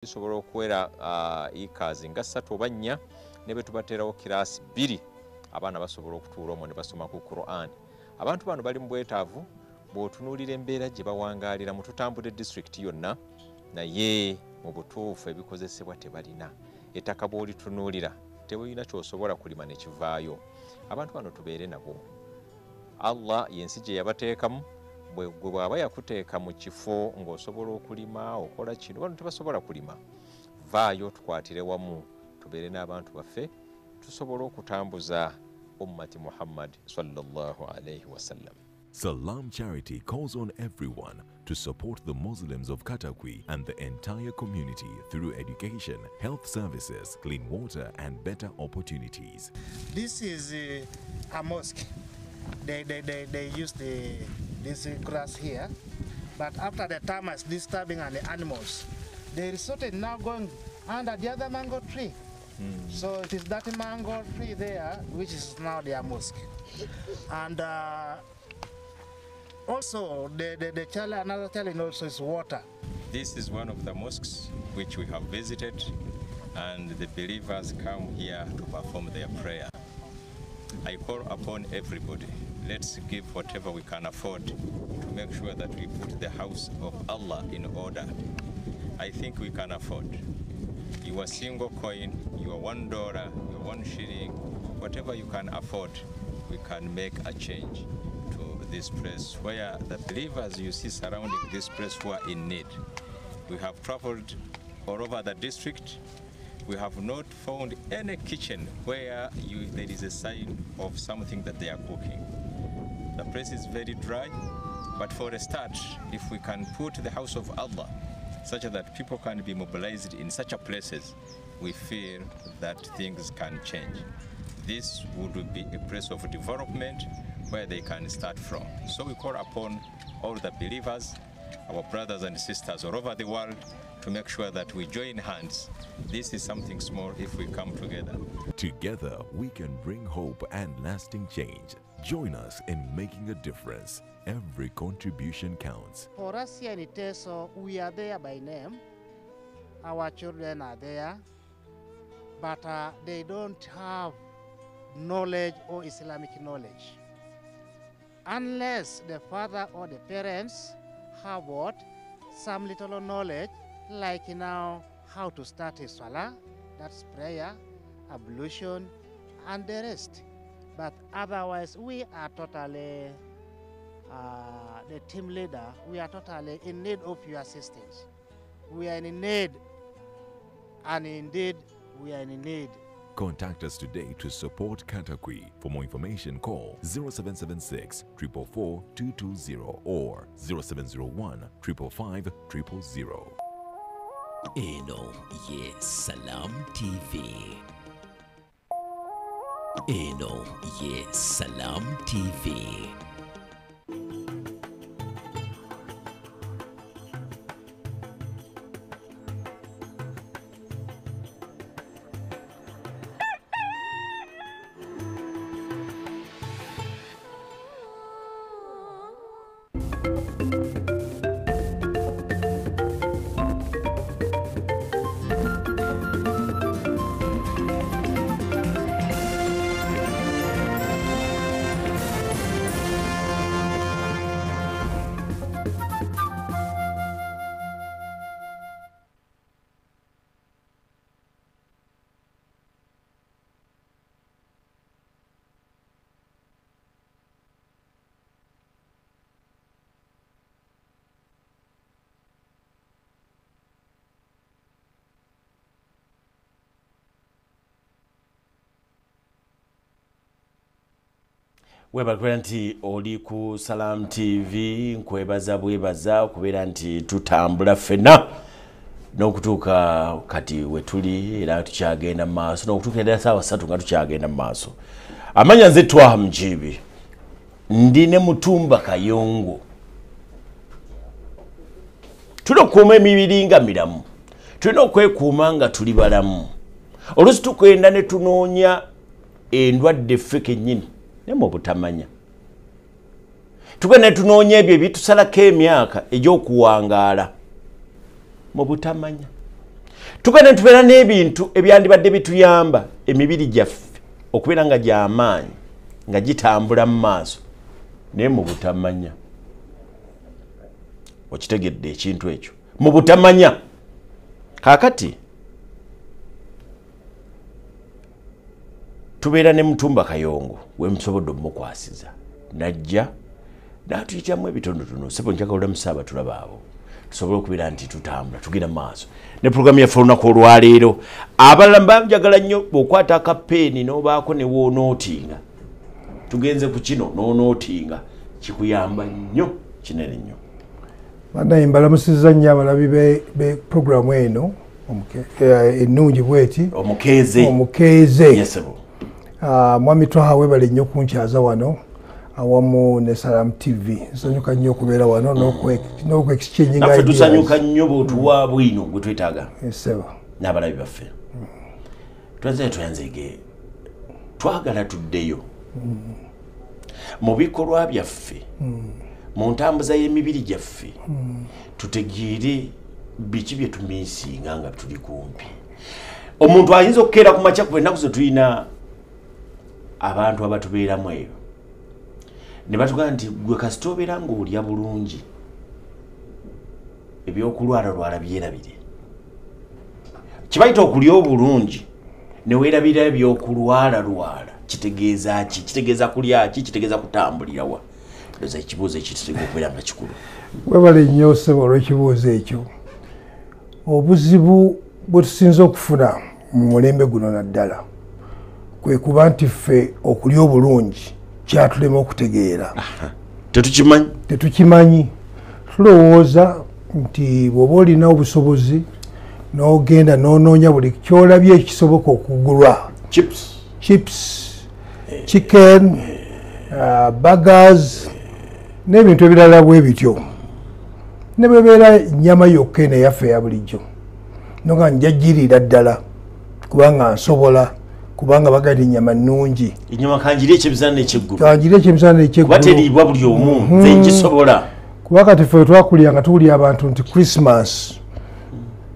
Tusobola okuwera ikazi nga 3 oba 4 ne betubaterawo kirasi 2 abaana basobola okutuula omwo ne basoma ku Quran. Abantu bano bali mu bwetaavu bw'otunuulira embeera gye bawangalira mu tutambudde district yonna naye mu butuufu ebikozesebwa tebalina. Ettaka bw'olitunuulira tewulina ky'osobola kulima ne kivaayo. Abantu bano tubeere nabo. Allah yensi gye yabateekamu bwe bwaba yakuteeka mu kifo ng'osobola okulima okola kino bano tebasobola kulima. Vaayo tukwatire wamu tubeere n'abantu baffe tusobola okutambuza ummati Muhammad sallallahu alayhi wasallam. Salam Charity calls on everyone to support the Muslims of Katakwi and the entire community through education, health services, clean water, and better opportunities. This is a mosque. They use this grass here, but after the termites disturbing and the animals, they resorted now going under the other mango tree. So it is that mango tree there, which is now their mosque. And also the challenge, another challenge also is water. This is one of the mosques which we have visited, and the believers come here to perform their prayer. I call upon everybody, let's give whatever we can afford to make sure that we put the house of Allah in order. I think we can afford. Your single coin, your $1, your 1 shilling, whatever you can afford, we can make a change to this place where the believers you see surrounding this place who are in need. We have traveled all over the district. We have not found any kitchen where there is a sign of something that they are cooking. The place is very dry, but for a start, if we can put the house of Allah such that people can be mobilized in such a places, we feel that things can change. This would be a place of development where they can start from. So we call upon all the believers, our brothers and sisters all over the world, to make sure that we join hands. This is something small if we come together. Together, we can bring hope and lasting change. Join us in making a difference. Every contribution counts. For us here in Iteso, we are there by name. Our children are there, but they don't have knowledge or Islamic knowledge. Unless the father or the parents have what? Some little knowledge, like now how to start a salah, that's prayer, ablution, and the rest. But otherwise, we are totally, the team leader, we are totally in need of your assistance. We are in need, and indeed, we are in need. Contact us today to support Katakwi. For more information, call 0776 444 220 or 0701 555 000. Eno ye Salam TV. Eno ye Salam TV. Webakwera nti oli ku Salam TV nkwebaza bwebaza okubeera nti tutambula ffenna n'okutuuka kati wetuli era tukyagenda mu maaso n'okutuuka ddala ssaawa 3 nga tukyagenda mu maaso. Amanya nze Twaha Mujiibi ndi ne Mutumba Kayongo. Tulina okukuuma emibiri nga miramu, tulina okwekuuma nga tuli balamu. Oluusi tukwenda ne tunoonya endwadde ffe kennyini mu butamanya. Tugenda tunoonya ebyo ebitusalako emyaka egy'okuwangaala mu butamanya. tugenda tubeera n'ebintu ebyandibadde bituyamba emibiri gyaffe okubeera nga gy'amaanyi nga gitambula mu maaso naye mu butamanya. Okitegedde ekintu ekyo mu butamanya. Kaakati tubeera ne Mutumba Kayongo wemusobodde omukwasiza najja n'atuyitamu ebitonotono sebo njagala musaba tulaba abo tusobole okubeera nti tutambula tugenda maaso ne programu yaffe olunaku olwaleero. Abalala banjagala nnyo bw'okwata akapeeni n'obaako ne woonootinga tugenze ku kino n'onootinga kikuyamba nnyo kinene nnyo. Banaye mbalamusizza nnyo abalabi be programu eno ennungi bweti omukeeze. Yes, sebo. Mwami Twaha webale nnyo kunkyaza wano awamu ne Salam TV. Nsanyuka nnyo okubeera wano n'okwekikinyi nga naffe tusanyuka nnyo bw'otuwa bwino bwe twetaaga n'abalabi baffe. Twanzege twagala tuddeyo mu bikolwa byaffe mu ntambuza y'emibiri gyaffe tutegeere biki bye tumiisinga nga tuli kumpi. Omuntu ayinza okukeera ku makya ku ennaku ze tulina abantu abatubeeramu eyo ne batugamba nti gwe kasita obeera ng'olya bulungi ebyokulwalalwala byerabire. Kibayita okulya obulungi ne weerabira ebyokulwalalwala kitegeeza ki? Kitegeeza kulya ki? Kitegeeza kutambulirawa? Ndoza ekibuuzo ekitutega okubeera nga kikulu. Webale nnyo ssebo olw'ekibuuzo ekyo. Obuzibu bwe tusinza okufuna mu mulembe guno naddala kwe kuba nti ffe okulya obulungi kyatulema okutegeera. Tetukimanyi. Tulowooza nti bw'oba olina obusobozi n'ogenda n'onoonya buli kyolabye ekisoboka okugulwa chips, chicken, burgers n'ebintu ebirala bwe bityo ne bebeera nnyama yokka eno eyaffe eya bulijjo noga njagirira ddala kubanga nsobola kubanga bagadi nnyama nnungi ennyama kanjiri ekyebizana n'ekyeggulu bateriibwa buli omu nze ngisobola kuba kati ffe twakulya nga tuwulya abantu nti Christmas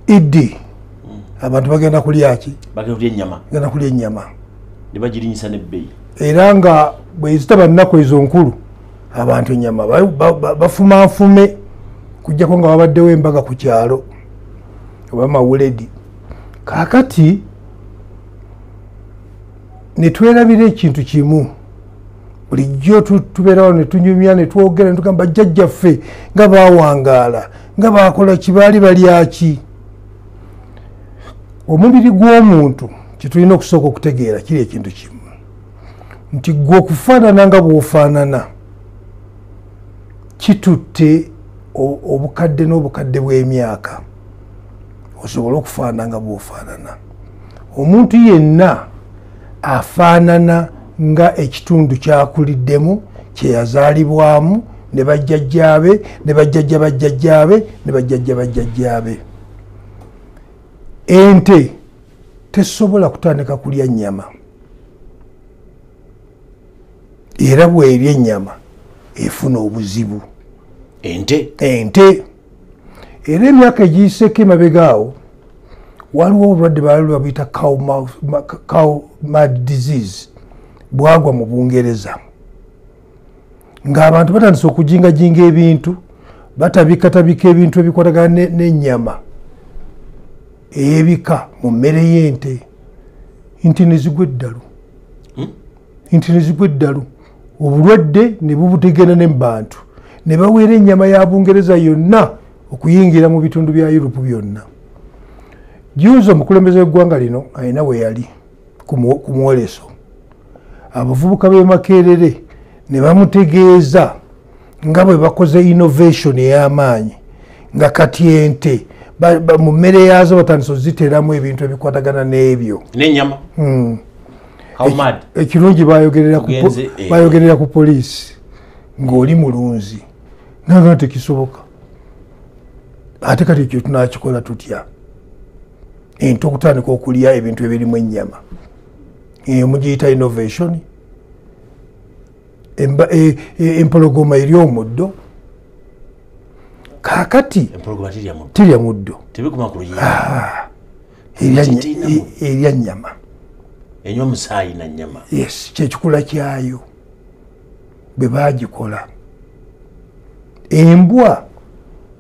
Idi abantu bagenda kulya ki? Bagenda kulya ennyama ne bagirinyisa n'ebbeeyi era nga bwe zitaba nnaku ezo nkulu abantu ennyama bafumanfume kujjako nga babaddewo embaga ku kyalo oba mawuledi. Kaakati ne twerabira ekintu kimu bulijjo tubeerawo ne tunyumya ne twogera ne tugamba jjajjaffe nga baawangaala nga baakola kibaali balyaki. Omubiri gw'omuntu kyetulina okusooka okutegeera kiri ekintu kimu nti gwe okufaanana nga bw'ofaanana kitutte obukadde n'obukadde bw'emyaka osobola okufaanana nga bw'ofaanana. Omuntu yenna afaanana nga ekitundu kyakuliddemu kyeyazaalibwamu ne bajjajjaabe ne bajjajja bajjajjaabe ne bajjajja bajjajjaabe. Ente tesobola kutandika kulya nnyama era bw'erya ennyama efuna obuzibu. Ente era emyaka egiyiseeko emabega awo waliwo obulwadde baali babuyita cow mad disease bwagwa mu Bungereza ng'abantu batandise okujingajinga ebintu batabikatabika ebintu ebikwatagana n'ennyama ey'ebika mu mmere y'ente. Ente ne zigwa eddalu obulwadde ne bubutegana ne mu bantu ne baweera ennyama ya Bungereza yonna okuyingira mu bitundu bya Europe byonna. Juuzo omukulembeze w'eggwanga lino alina we yali ku mwoleso abavubuka b'e Makerere ne bamutegeeza nga bwe bakoze innovation ey'amaanyi nga kati ente mu mmere yaazo batandise oziteeramu ebintu ebikwatagana n'ebyo n'ennyama. Ekirungi bayogerera ku poliisi ng'oli mulunzi naga tekisoboka ate kati ekyo tunakikola tutya? Ente okutandika okulya ebintu ebirimu ennyama mugiyita innovation. Empologoma eri omuddo kaakati tirya muddo erya nnyama enywa musaayi na nnyama. Yes, kyekikula kyayo bwe baagikola. Embwa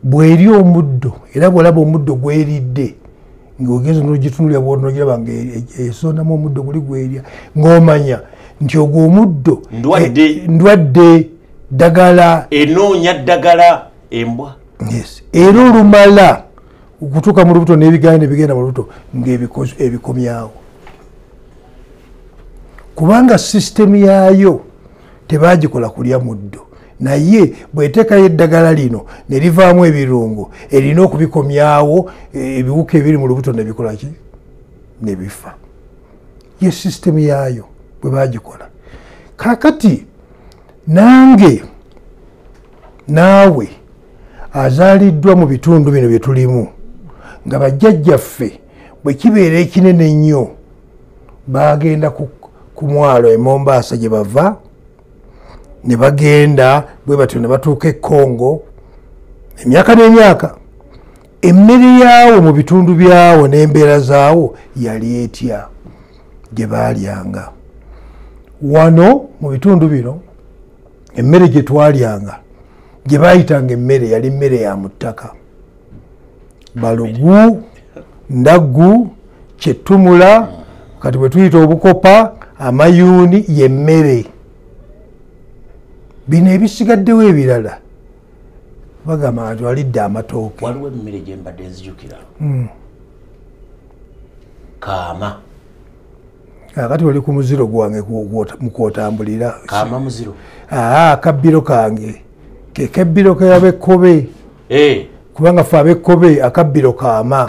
bw'eri omuddo era bw'olaba omuddo gw'eridde ng'ogeze n'ogitunulira bw'onogiraba ng'esondamu omuddo guli gw'erya ng'omanya nti ogwo omuddo ndwadde ddagala enoonya ddagala embwa. Yes, era olumala okutuuka mu lubuto n'ebigaana ne bigenda mu lubuto ng'ebikomyawo kubanga sisitemu yaayo tebaagikola kulya muddo naye bw'eteekayo eddagala lino ne livaamu ebirungo erina okubikomyawo ebiwuka ebiri mu lubuto ne bikola ki ne bifa. Ye sisitemu yaayo bwe baagikola. Kaakati nange naawe azaaliddwa mu bitundu bino bye tulimu nga bajjajjaffe bwe kibeera ekinene ennyo baagenda ku mwalo e Mombasa gye bava ne bagenda bwe batyo ne batuuka e Congo emyaka n'emyaka emmere yaawo mu bitundu byawo n'embeera zaawo yali etya gye baalyanga. Wano mu bitundu bino emmere gye twalyanga gye baayitanga emmere yali mmere ya mu ttaka. Balugu, ndaggu, kyettumula, kati bwe tuyita obukopa, amayuuni y'emmere. Bino ebisigaddewo ebirala bagamba nti walidde amatooke. Waliwo emmere gye mbadde nzijukira. Kaama. Kakati wali ku muziro gwange mukwotambulira. Kaama muziro. Akabbiro kange kekebbiro keyabekkobe. Kubanga ffe abekkobe akabbiro kaama.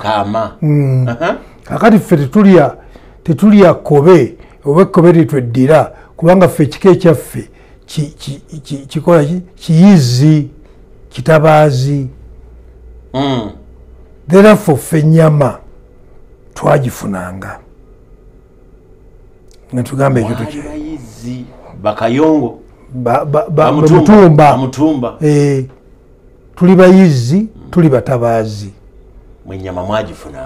Kakati ffe tetulya kkobe oba ekkobe litweddira kubanga ffe ekika ekyaffe kikola kiyizi kitabaazi. Therefore ffe ennyama twagifunanga netugamba ekyo tukiyizi bakayongo mutumba tuli bayizi tuli batabaazi mwenyama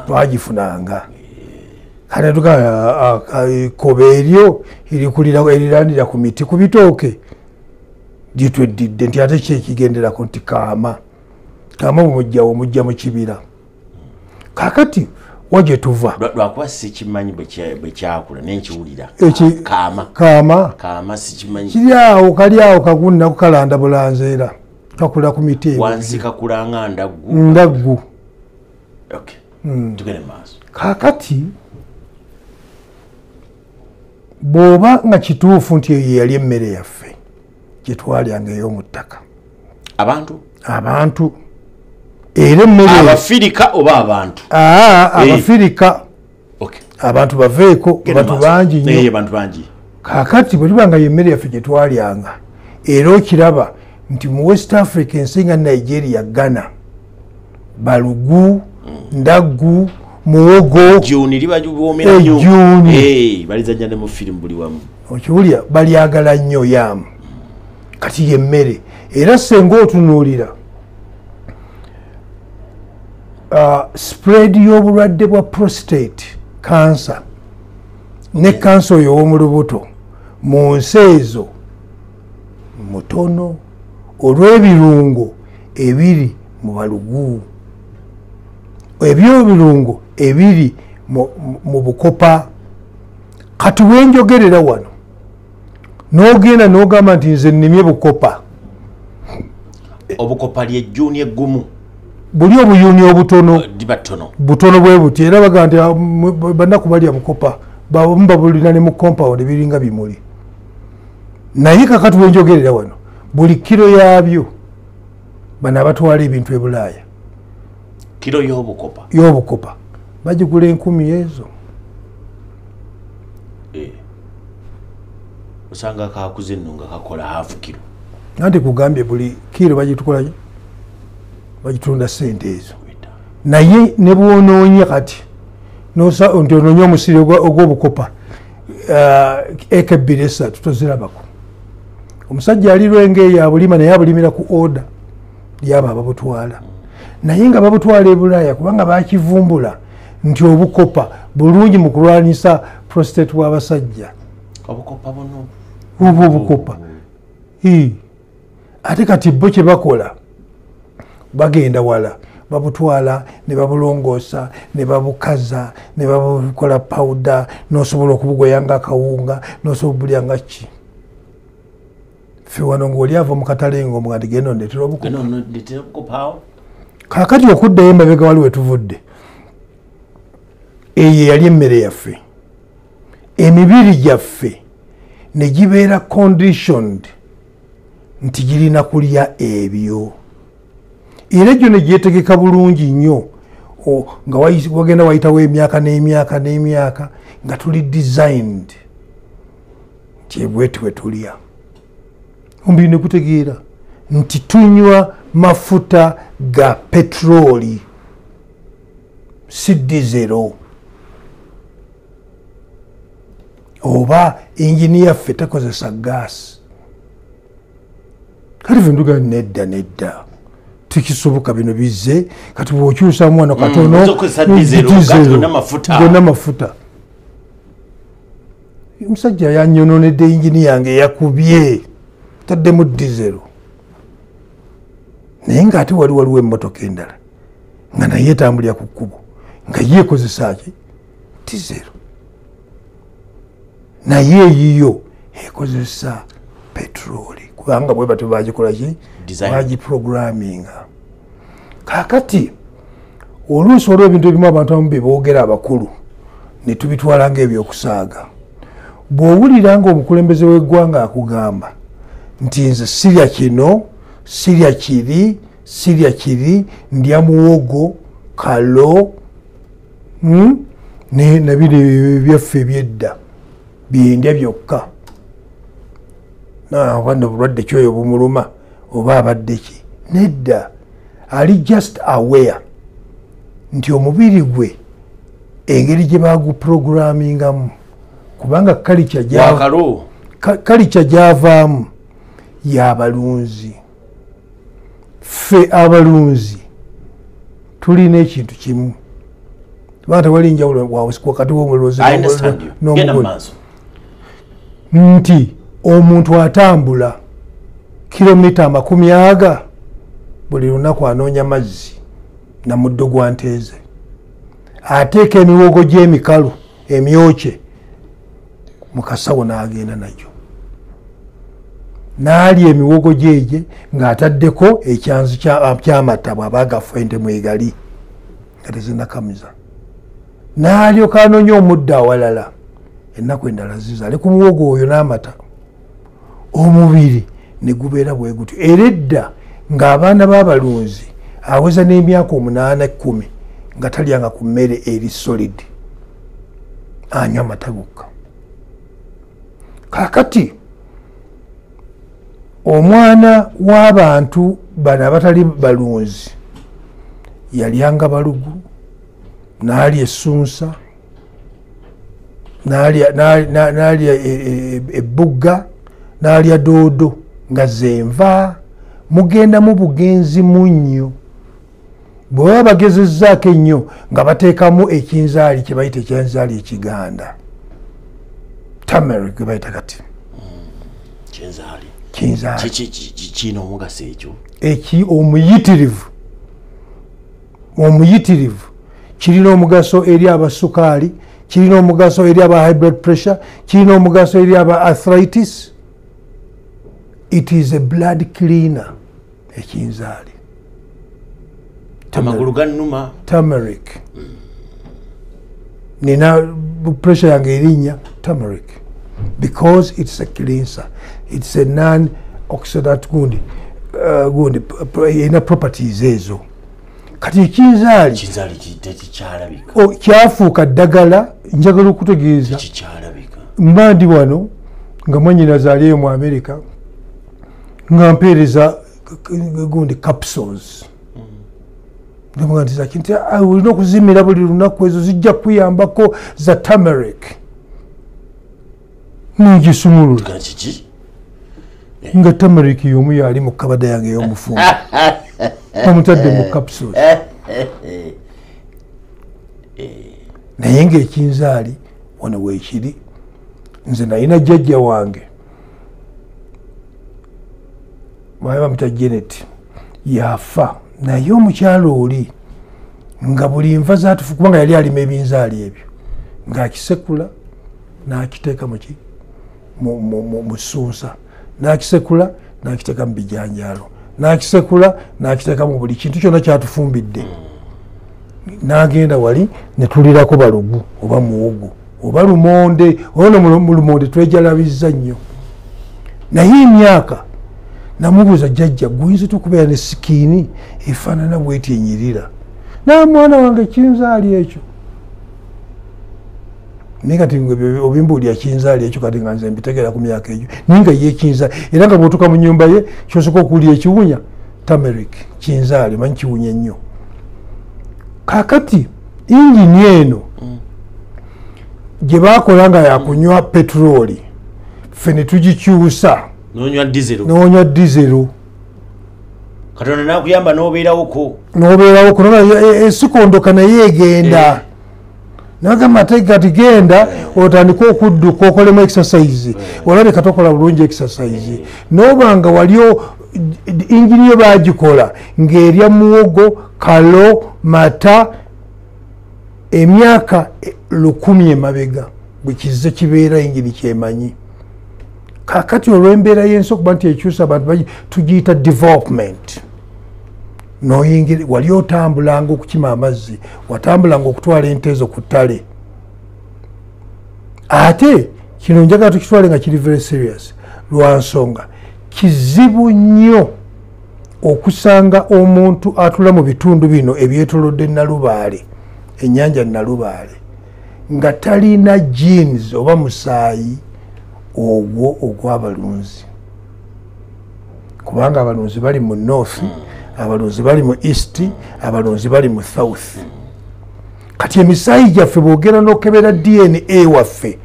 twagifunanga. Kale tugamba ekkobe eryo eriranira ku miti ku bitooke gyetweddidde nti ate kyekigenderako nti kaama bwemujjawo mujja mu kibira. Kakati wagye tuva lwakuba sikimanyi bwe kyakula nenkiwulira kaama sikimanyi kiri awo kali awo kagunnaku kalanda bulanzeera kakula ku miti wansi kakulanga ndaggu. Tugende maaso. Kakati bw'oba nga kituufu nti eyo yali emmere yaffe gye twalyanga ey'omu ttaka abantu era emmere abafirika oba abantu abafirika abantu baveeko abantu bangi nnyo. Kakati bwe tuba nga y'emmere yaffe gye twalyanga era okiraba nti mu West Africa ensi nga Nigeria, Ghana, balugu, ndaggu, muwogo, ejjuuni balizanya ne mu firimu buli wamu okiwulira balyagala nnyo yaamu. Kati y'emmere era senga otunuulira spread y'obulwadde bwa prostate cancer ne kansa oyo ow'omu lubuto mu nsi ezo mutono olw'ebirungo ebiri mu balugu, ebyobirungo ebiri mu bukopa. Kati wenjogerera wano n'ogenda n'ogamba nti nze nnimye bukopa. Obukopa ly'ejjuuni eggumu buli obuyuuni obutono butono bwe buti era baga nti bannaku balya bukopa babulina ne mu compound biringa bimuli. Naye kakati wenjogerera wano buli kiro yabyo bano abatwala ebintu e Bulaaya kiro y'obukopa bagigula 10 ezo. osanga kakuze nno nga kakola half kilo. Nanti kugambye buli kiro bagitukolaki bagitunda sente ezo. Naye ne bwonoonye kati nti onoonya omusiri ogw'obukopa eka 2-3 tozirabako. Omusajja ali lwenge eyo abulima naye abulimira ku order lyabo ababutwala. Naye nga babutwala e Bulaaya kubanga bakivumbula nti obukopa bulungi mu kulwanyisa prostate w'abasajja. Obukopa buno Ubwo obukopa ate kati bo kye bakola bagenda wala babutwala ne babulongoosa ne babukaza ne babukola powder n'osobola okubugoya nga akawunga n'osobola obulya nga ki. Ffe wano ng'oli ava mu katale ng'omugati genda ondeetera obukopa. Kaakati okuddayo emabega wali we tuvudde eyo yali emmere yaffe, emibiri gyaffe ne gibeera conditioned nti girina kulya ebyo era gyo ne gyetegeka bulungi nnyo nga wagenda wayitawo emyaka n'emyaka n'emyaka nga tuli designed nti ebweti we tulya. Omubiri ne gutegeera nti tunywa mafuta ga petroli si dizero oba engini yaffe tekozesa gaasi. Kati fe nduga nedda tikisoboka bino bizze kati bw'okyusamu wano katono gonna mafuta. Omusajja yanyononedde engini yange yakubye taddemu dizero naye ng'ate waliwo emmotoka endala nga naye etambulira ku kkubo nga yeekozesa ki dizero naye eyiyo ekozesa petroli kubanga bwe batyo bagikola ki bagiprogramminga. Kaakati oluusi olwo ebintu ebimu abantu abamu bye boogera abakulu ne tubitwala ng'ebyokusaaga. Bw'owulira nga omukulembeze w'eggwanga akugamba nti nze sirya kino sirya kiri ndya muwogo kalo nabiri byaffe ebyedda byendya byokka nabanda obulwadde kyoyo bumuluma oba abadde ki nedda ali just aware nti omubiri gwe engeri gye baguprogrammingamu kubanga kalica gyavaamu y'abalunzi. Ffe abalunzi tulina ekintu kimu kubanga tewali njawulo wakati w'omulozi n'omugole nti omuntu atambula kilomita 40 buli lunaku anoonya mazzi na muddo gwa nteeze ateeka emiwogo gy'emikalu emyokye mu kasawo n'agenda nagyo n'alya emiwogo gyegye ng'ataddeko ekyanzu ky'amata bw'aba agafente mwegali nga tezinakamiza n'alyoka anoonya omuddo awalala ennaku endala ziza ali ku muwogo oyo n'amata omubiri ne gubeera bwe gutyo. Era edda ng'abaana b'abalunzi aweza n'emyaka 8-10 nga talyanga ku mmere eri solid anywa amata gokka. Kaakati omwana w'abantu bano abatali balunzi yalyanga balugu n'alya essunsa n'alya ebugga n'alya doodo nga zenva mugenda mu bugenzi munnyo bwe baba bagezezzaako ennyo nga bateekamu ekinzaali kye bayita ekyanzaali ekiganda turmeric gwe bayita kati kinzaali kino omugaso ekyo omuyitirivu kirina omugaso eri abasukaali kirina omugaso eri aba high blood pressure kirina omugaso eri aba arthritis. It is a blood cleaner ekinzaali amagulu gannuma turmeric nina pressure yange erinnya turmeric because it's a cleanser, it's a non-oxidant gundi ina properties ezo. Kati ekinzaali kyafuuka ddagala njagala okutegeeza mba ndi wano nga mwanyina azaaliyo mu America nga mpeereza gundi capsules ndamuga nti zaki nti olina okuzimira buli lunaku ezo zijja kuyambako za turmeric ningisumulula nga turmeric y'omu yali mu kabada yange ey'omufumbo bamutadde mu capsules naye ng'ekinzaali wano weekiri. Nze nalina jjajja wange baali bamuta Janet, yafa naye omukyalo oli nga buli nva zaatufu kubanga yali alima ebinzaali ebyo ng'akisekula n'akiteeka mu ssuusa, n'akisekula n'akiteeka mu bijanjaalo, n'akisekula n'akiteeka mu buli kintu kyonna kyatufumbidde. N'agenda wali ne tulirako balugu oba muwogo oba lumonde. Ono mu lumonde twejalabizza nnyo. Naye emyaka namubuuza, jjajja guyinza okubeera ne sikiini efaanana bweti enyirira? Mwana wange kinzaali ekyo. Naye kati obimbuulira kinzaali ekyo kati nga nze mbitegeera ku myaka egyo naye nga ye kinzaali, era nga bw'otuuka mu nnyumba ye kyosooka okuwulira ekiwunya turmeric, kinzaali, manyi kiwunya nnyo. Kaakati ingini eno gye baakola nga yakunywa petulooli, ffe ne tugikyusa n'onywa dizero. Katonda n'akuyamba n'obeerawoko esikondoka naye egenda. Nagamba ate kati genda otandika okudduka okolemu exercise, olabe kati okola bulungi exercise. Noba nga waliyo ingini yo bagikola ng'erya muwogo, kalo, mata, emyaka 100 emabega bwe kizze kibeera ingini kyemanyi. Kaakati olw'embeera y'ensi okuba nti ekyusa abantu tugiyita development. Noyingira wali otambulanga okukima amazzi, watambulanga okutwala ente ezo ku ttale. Ate kino njagala tukitwale nga kiri very serious lwa nsonga kizibu nnyo okusanga omuntu atula mu bitundu bino ebyetolodde Nalubaale, ennyanja Nalubaale, nga talina genes oba musaayi ogwo ogw'abalunzi. Kubanga abalunzi bali mu north, abalunzi bali mu east, abalunzi bali mu south. Kati emisaayi gyaffe bwogera n'okebera DNA waffe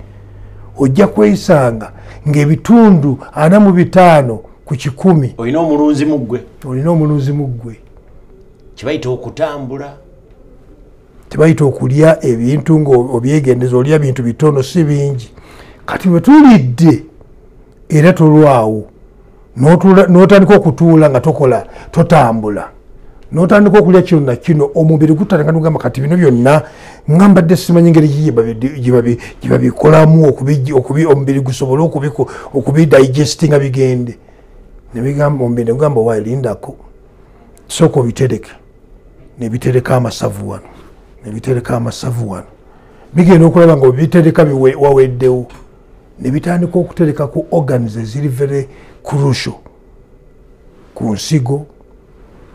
ojja kwesanga ng'ebitundu 45 ku 100 olina omulunzi mu ggwe. Olina omulunzi mu ggwe. Kibayita okutambula, tebayita okulya ebintu ng'obyegendeza, olya bintu bitono si bingi. Kati bwe tulidde era tolwawo n'otandika okutuula nga tokola totambula, n'otandika okulya kino na kino, omubiri gutandika n'ogamba kati bino byonna nga mbadde simanyi ngeri gye babikolamu omubiri gusobole okubidigestinga bigende. Ne bigamba omubiri ne gugamba waayi lindako, sooka obitereke. Ne bitereka amasavu wano, ne bitereka amasavu wano, bigenda okulaba nga obitereka waweddewo, ne bitandika okutereka ku organs eziri very crucial, ku nsigo,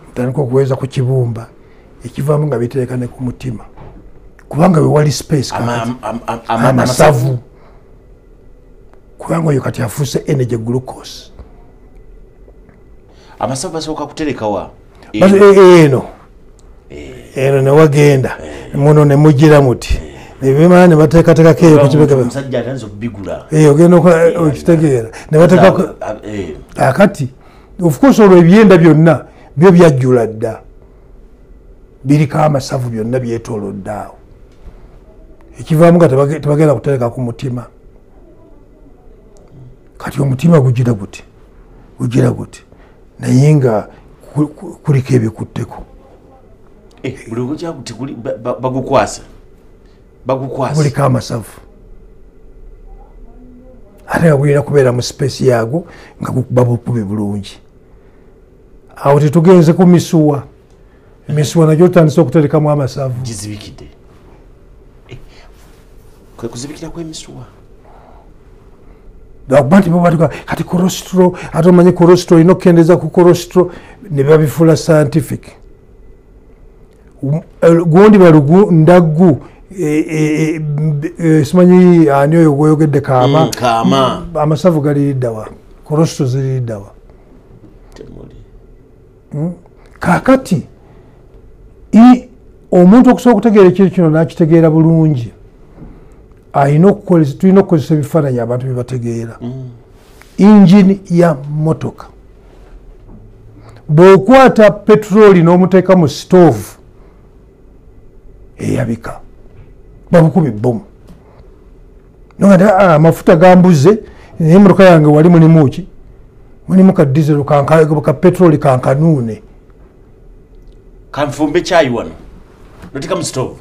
bitandika okuweza ku kibumba, ekivaamu nga bitereka ne ku mutima, kubanga we wali space amasavu, kubanga oyo kati afuuse energy glucose. Amasavu basooka kuterekawa eno newagenda muno ne mugira muti nebimala ne bateekateekako eyo omusajja atanze okubigula ogenda okitegeera ne bateekako akati of course olwo ebyenda byonna byo byajjula dda, biriko amasavu byonna byetoolodde awo, ekivaamu nga tebagenda kutereka ku mutima. Kati omutima gugira guti naye nga kuliko ebikutteko. Buli kujja kuti bagukwasa buliko amasavu, ate nga gulina kubeera mu space yaago nga babukubi bulungi. Awo tetugenze ku misuwa, emisuwa nagyo tutandise okuterekamu amasavu. Gizibikidde kwe kuzibikira kw'emisuwa akuba nti babatuka kati kolostro, ate omanyi kolostro olina okukendeeza ku kolostro ne babifuula scientific. Gundi balugu ndaggu simanyi ani oyo gweyogedde kaama amasavu galiriddawa, kolostro ziririddawa. Kaakati omuntu okusobola okutegeera ekintu kino n'akitegeera bulungi, tulina okukozesa ebifaananyi abantu bye bategeera. Ingini ya motoka, bw'okwata petulooli n'omuteeka mu stove eyabika, babukuba ebbomu nogati amafuta gambuze emotoka yange wali mulimu ki mulimu ka diesel ka petroli kankanuune kanfumbe chai wano notika mu stove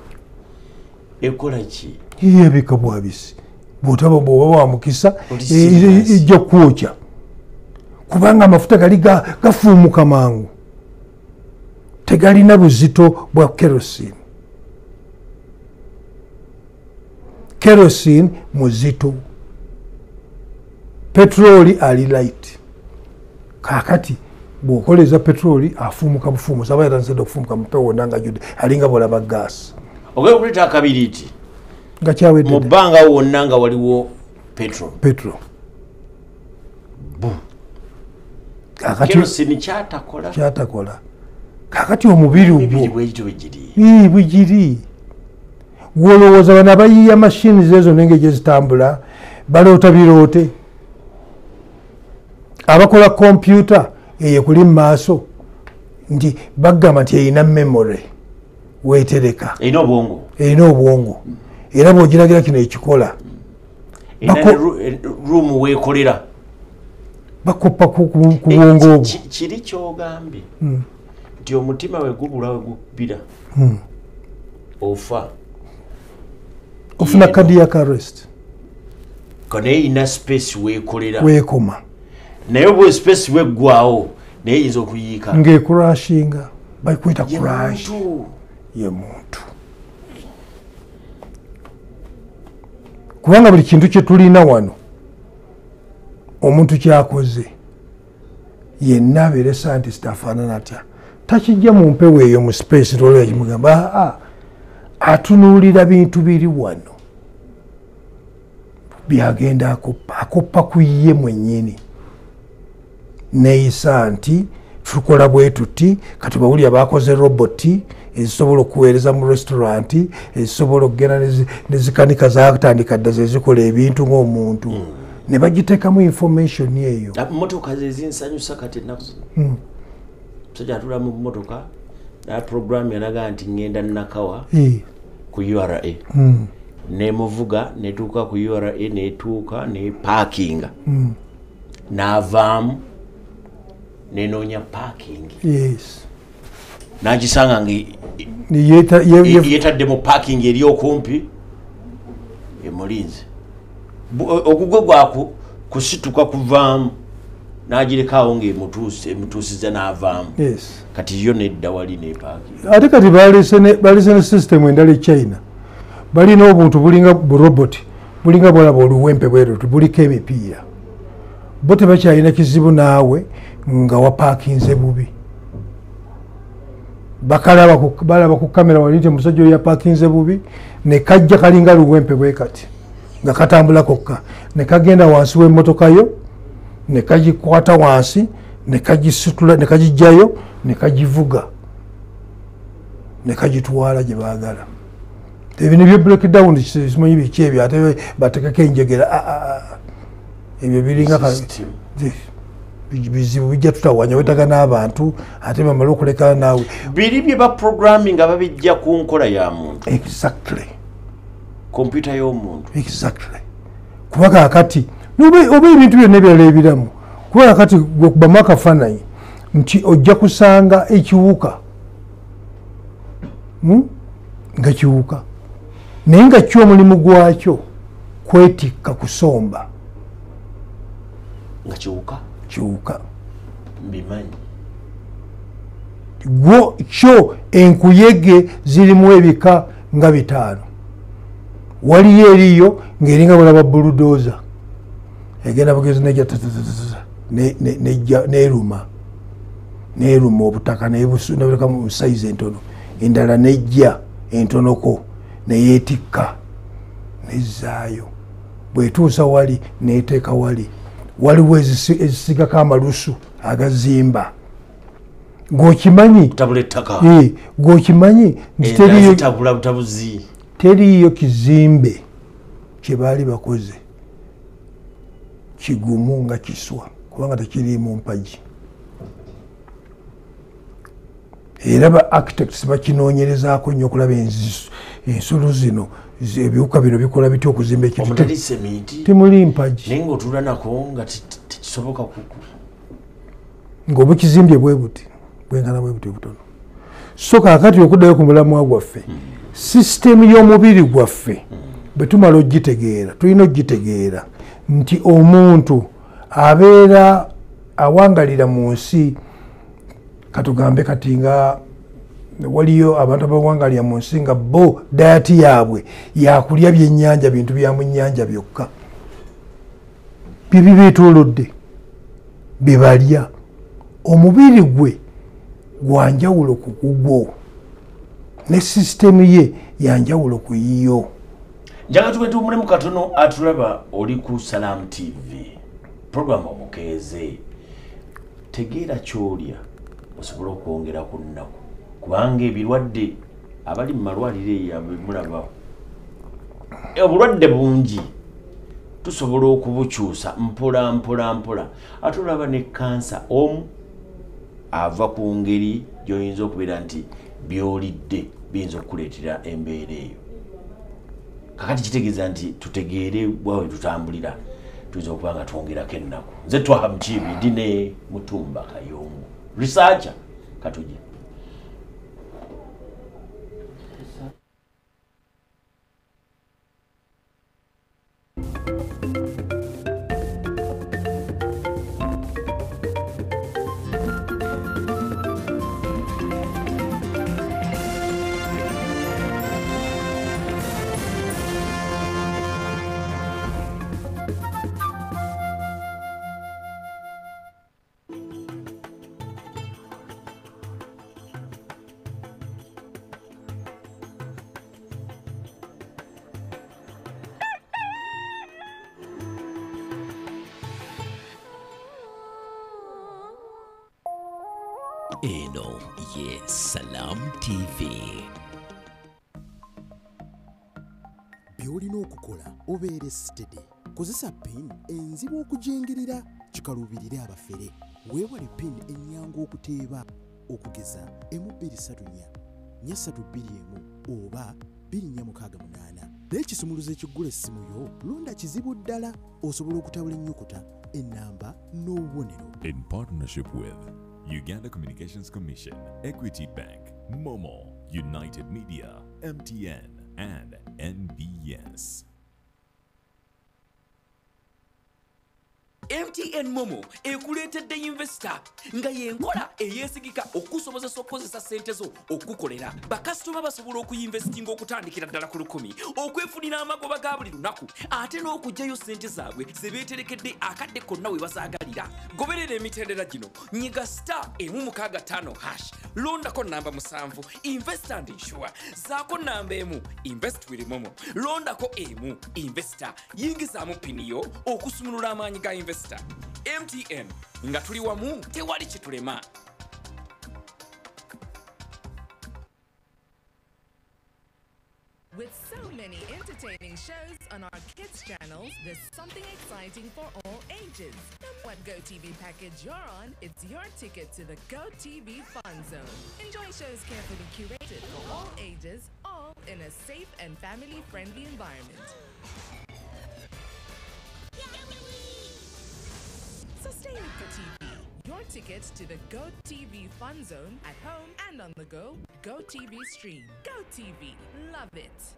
ekola ki yebika bwabisi bwotaba bwoba wamukisa ejja kwokya kubanga amafuta gali gafuumuka mangu tegalina buzito bwa kerosene. Kerosene muzito, petroli ali light. Kakati bwokoleza petroli afuumuka bufuumu saba yatanzedde okufumuka mupewo nanga jude alinga bolaba gas. Okuleta akabiriti nga kyawedde mu bbanga wonna nga waliwo petrol. Kakati kerosene kyatakola. Kakati omubiri ogwo bwegiri gwolowooza bano abayiiya mashini ezo nenge gye zitambula baloota biroote abakola kompyuta eyo kuli mu maaso nti bagamba nti erina memory weetereka erina obwongo era bw'ogiragira kino ekikola ruumu weekolera bakoppa ku bwongo obwo kiri kyogambye nti omutima we gubula we gukubira ofa ofuna cardiac arrest kane ina space weekolera weekoma naye bwe space weggwawo naye yinza okuyiika ng'ekurashinga bakweta crash ye muntu kubanga buli kintu kye tulina wano omuntu kyakoze yenna abeere scientist afaanana atya takijja mu mpewo eyo mu space tolera kimugamba atunuulira bintu biri wano byagenda akoppa ku ye mwennyini neeyisa nti tukola bwe tuti kati bawulira bakoze roboti ezisobola okuweereza mu restauranti ezisobola okugenda ne zikanika zatandika dda zezikola ebintu ng'omuntu ne bagiteekamu information eyo. Motoka zezinsanyusa kati ennaku zino musajja atula mu motoka na program yalaga nti ngenda nakawa ku URA nemuvuga netuuka ku URA netuuka ne parkinga n'avaamu nenoonya parking nagisanga yetadde mu parking eri okumpi emulinzi ogugwe gwaku kusituka kuvaamu n'agirekawo ng'emutuusiza n'avaamu kati yo nedda wali neparking ate kati balese ne system endala e China balina obuntu bulinga buroboti bulinga bwolaba oluwempe bweruti buliko emipiira bo tebakyalina kizibu naawe nga wapakinze bubi balaba ku kamera wali nti omusajja oyo yapakinze bubi ne kajja kalinga luwempe bwe kati nga katambula kokka ne kagenda wansi w'emmotoka yo ne kagikwata wansi ne kagisitula ne kagijjayo ne kagivuga ne kagitwala gye baagala. Ebyo nebyo breakdown simanyi biki ebyo ate batekako enjegera ebyo biringa bizibu bijja tutawanya wetaga n'abantu ate bamala okulekana naawe biri bye ba programming ababijja ku nkola ya muntu exactly computer y'omuntu exactly kuba kakati oba ebintu byonna ebirala ebiramu kuba kakati gwe kubamu akafaananyi nti ojja kusanga ekiwuka nga kiwuka naye nga kyo omulimu gwakyo kwetikka kusomba nga kiwuka mbimanyi gwo kyo enkuyege zirimu ebika nga 5 waliyo eriyo ng'eringa bulaba buludoza egenda bugezi nejja neruma obutaka nebuleka mu sayizi entono endala nejja entonoko neyeetikka nezzaayo bwetuusa wali neeteeka waliwo ezisigako amalusu agazimba ng'okimanyi nti teriyo kizimbe kye baali bakoze kigumu nga kiswa kubanga tekirimu mpagi era ba architects bakinoonyerezaako nnyo okulaba ensolo zino ebiwuka bino bikola bitya okuzimba ekiti temuli mpagi naye ng'otuula nako nga tekisoboka ng'obukizimbye bwe buti bwengana bwe buti butono. So kaakati okuddayo ku mulamwa gwaffe sisiteemu y'omubiri gwaffe bwe tumala ogitegeera tulina ogitegeera nti omuntu abeera awangalira mu nsi katugambe kati nga waliyo abantu abawangalira mu nsi nga bo dayati yaabwe yakulya byennyanja bintu bya mu nnyanja byokka bye bibeetoolodde bye balya omubiri gwe gwanjawulo ku gugwo ne sisiteemu ye yanjawulo ku yiyo. njaga tube tuwumulemu katono atulaba oli ku Salam TV programu omukeeze tegeera kyolya osobola okwongera ku nnaku kubanga ebirwadde abali mu malwaliro eyo mulaba obulwadde bungi tusobola okubukyusa mpola mpola mpola ate olaba ne kansa omu ava ku ngeri gy'oyinza okubeera nti byolidde biyinza okukuleetera embeera eyo. Kakati kitegeeza nti tutegeere bwawe tutambulira tuyinza okuba nga twongerako ennaku. Nze Twaha Mukiibi ndi ne Mutumba Kayongo researcher katujja. Eno ye Salam TV. Byolina okukola obeere steady. Kozesa pin enzibu okujengerera kikaluubirire abafere. Weewale pin ennyangu okuteeba okugeza M234 oba 2468. N'ekisumuluzo ekiggula essimu yo londa kizibu ddala osobola okutabula ennyukuta ennamba n'obubonero. In partnership with Uganda Communications Commission, Equity Bank, Momo, United Media, MTN, and NBS. MTN Momo ekuleetedde investor nga yenkola eyeesigika okusobozesa okukozesa ssente zo okukolera bakasitoma basobola okuyinvestinga okutandikira ddala ku 10 okwefunira amagoba ga buli lunaku ate n'okugyayo ssente zaabwe ze beeterekedde akadde konna we bazaagalira. Goberera emitendera gino nyiga *165# londako namba 7 invest and insure zaako namba emu invest with Momo londako emu investor yingizaamu piniyo okusumulula amaanyi ga investor. MTN nga tuli wamu tewali kitulema. With so many entertaining shows on our kids channels, there's something exciting for all ages. What GoTV package you're on, it's your ticket to the GoTV Fun Zone. Enjoy shows carefully curated for all ages, all in a safe and family-friendly environment. So stay with GoTV, your ticket to the GoTV Fun Zone at home and on the go. GoTV Stream. GoTV. Love it.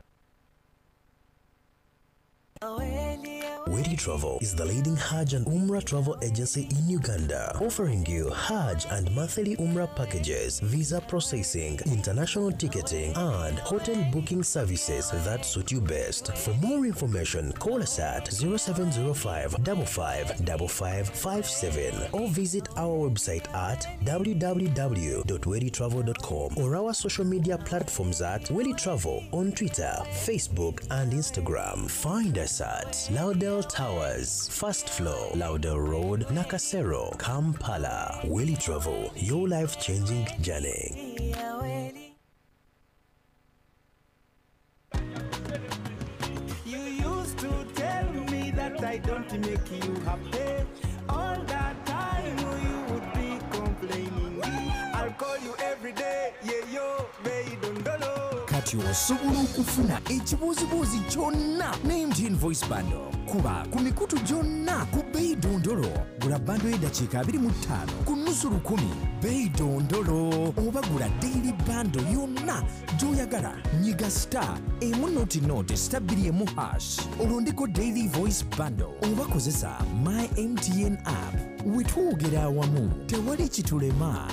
Wedi Travel is the leading Hajj and Umrah travel agency in Uganda, offering you Hajj and monthly Umrah packages, visa processing, international ticketing, and hotel booking services that suit you best. For more information, call us at 0705 555557 or visit our website at www.weditravel.com or our social media platforms at Wedi Travel on Twitter, Facebook, and Instagram. Find us at Laudel Towers, First Floor, Laudel Road, Nakasero, Kampala. Wedi Travel, your life-changing journey. You used to tell me that I don't make you happy. All that time you would be complaining. I'll call you every day, yeah, yo, baby, don't. bw'otyo osobola okufuna ekibuuzibuuzi kyonna ne MTN Voice Bundle. Kuba ku mikutu gyonna ku bbeeyi dondolo. Gula bando y'eddakiika 25 ku nnusu 1,000 bbeeyi dondolo. Oba gula daily bando yonna gy'oyagala. Nyiga star emu star 2 olondeko daily voice bundle oba kozesa my MTN app. Wetwogera awamu tewali kitulema.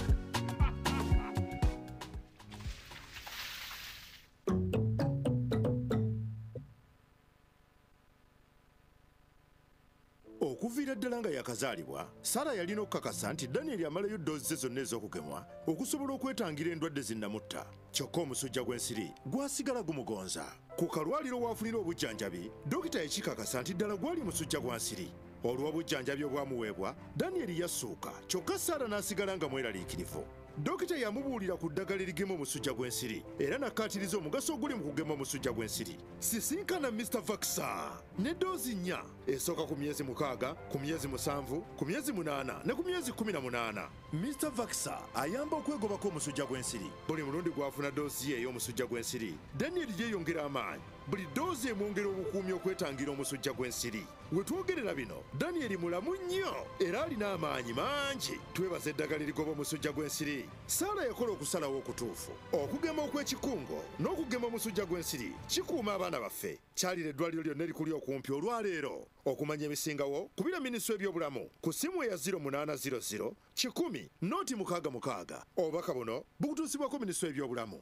Okuviira ddala nga yakazaalibwa, Sara yalina okukakasa nti Daniel amalayo ddoozi ze zonna ez'okugemwa okusobola okwetangira endwadde zinnamutta. Kyokka omusujja gw'ensiri gwasigala gumugonza. Ku kalwaliro waafunira obujjanjabi, dokita yakikakasa nti ddala gwali musujja gwa nsiri. Olw'obujjanjabi obwamuweebwa, Daniel yassuuka, kyokka Sara n'asigala nga mweraliikirivu. Dokita yamubuulira ku ddagala erigema omusujja gw'ensiri era nakkaatiriza omugaso oguli mu kugema omusujja gw'ensiri. Sisinkana Mr. Vaxxer ne ddoozi 4 esooka ku myezi 6, ku myezi 7, ku myezi 8 ne ku myezi 18. Mr. Vaxxer ayamba okwegobako omusujja gw'ensiri. Buli mulundi gw'afuna ddoozi ye ey'omusujja gw'ensiri, Daniel yeeyongera amaanyi. Buli ddoozi emwongera obukuumi okwetangira omusujja gw'ensiri. We twogerera bino, Daniel mulamu nnyo era alina amaanyi mangi. Twebaza eddagala erigoba omusujja gw'ensiri. Sara yakola okusalawo okutuufu. Okugema okw'ekikungo n'okugema omusujja gw'ensiri kikuuma abaana baffe. Kyalira eddwaliro lyonna erikuli okumpi olwaleero. Okumanya ebisingawo, kubira minisitule y'ebyobulamu ku ssimu eya 0800 10 noti 66. Obubaka buno bukutuusibwako minisitule y'ebyobulamu.